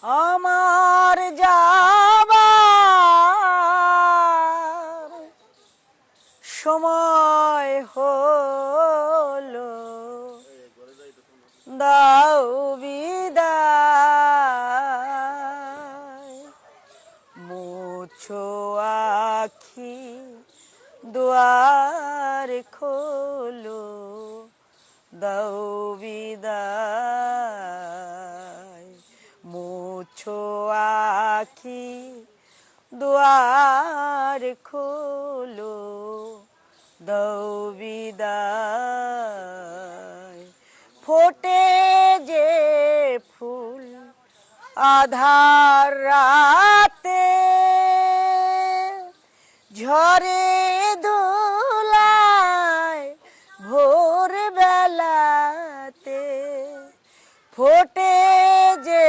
আমার যাবার সময় হলো, দাও বিদায়। মুছো আখি দুয়ার খোলো, দাও বিদায়। মুছো আখি দুয়ার খোলো, দাও বিদায়। ফোটে যে ফুল আধার রাতে, ঝরে দোলায় ভোর বেলাতে। ফোটে যে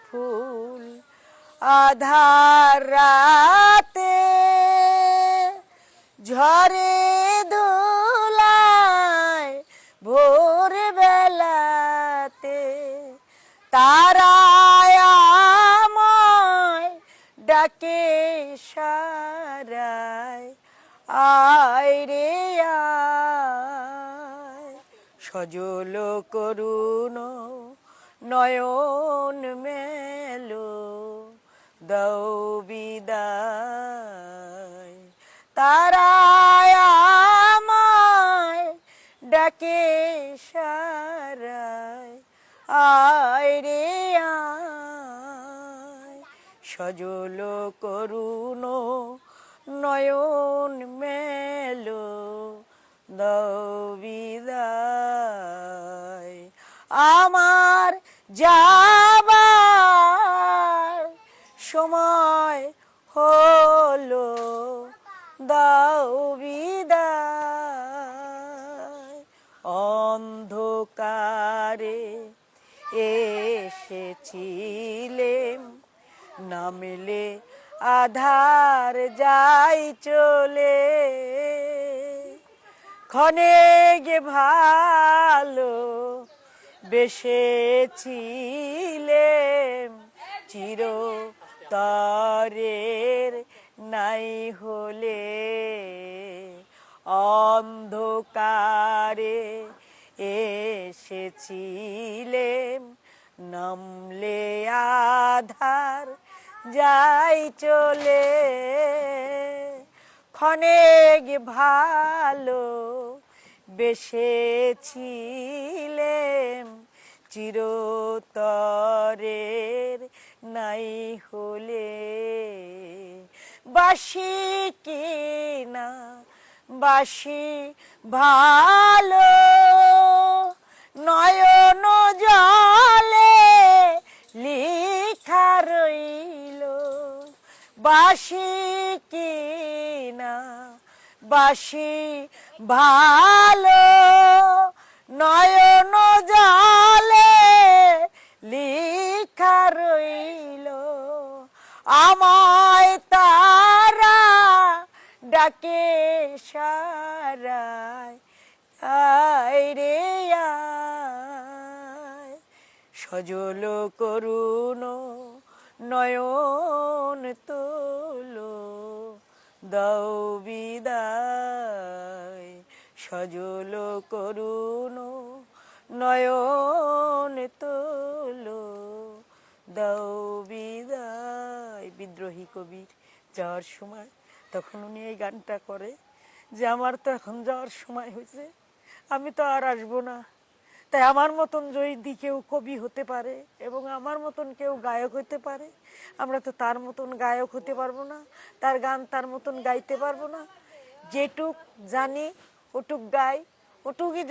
ফুল আধার রাতে, ঝরে দোলায় ভোর বেলাতে। তারায় আমায় ডাকে সারায়, আয় রে আয়। সজল করুণ নয়ন মেলো, দাও বিদায়। তারায় আমায় ডাকে সারায়, আয় রে আয়। সজল করুণ নয়ন মেলো, দাও বিদায়। আমার যাবার সময় হলো, দাও বিদায়। অন্ধকারে এসেছিলেম, নামলে আধার যাই চলে। ক্ষণেক ভালো বেসেছিলেম, চিরতরের নাই হলে। অন্ধকারে এসেছিলেম, নামলে আধার যাই চলে। ক্ষণেক ভালো বেসেছিলেম, চিরতরের নাই হলে। বাসি কিনা বাসি ভালো, নয়ন জলে লিখা রইল। বাসি কিনা বাসি ভালো, নয়ন জলে লিখা রইল। আমায় তারা ডাকে সারায়, আয় রে আয়। সজল করুণ নয়ন তোলো, দাও বিদায়। সজল করুণ নয়ন তোলো, দাও বিদায়। বিদ্রোহী কবির যাওয়ার সময় তখন উনি এই গানটা করে যে আমার তো এখন যাওয়ার সময় হয়েছে, আমি তো আর আসবো না। তাই আমার মতন যদি কেউ কবি হতে পারে এবং আমার মতন কেউ গায়ক হতে পারে, আমরা তো তার মতন গায়ক হতে পারবো না, তার গান তার মতন গাইতে পারবো না। যেটুক জানি ওটুক গাই, ওটুকই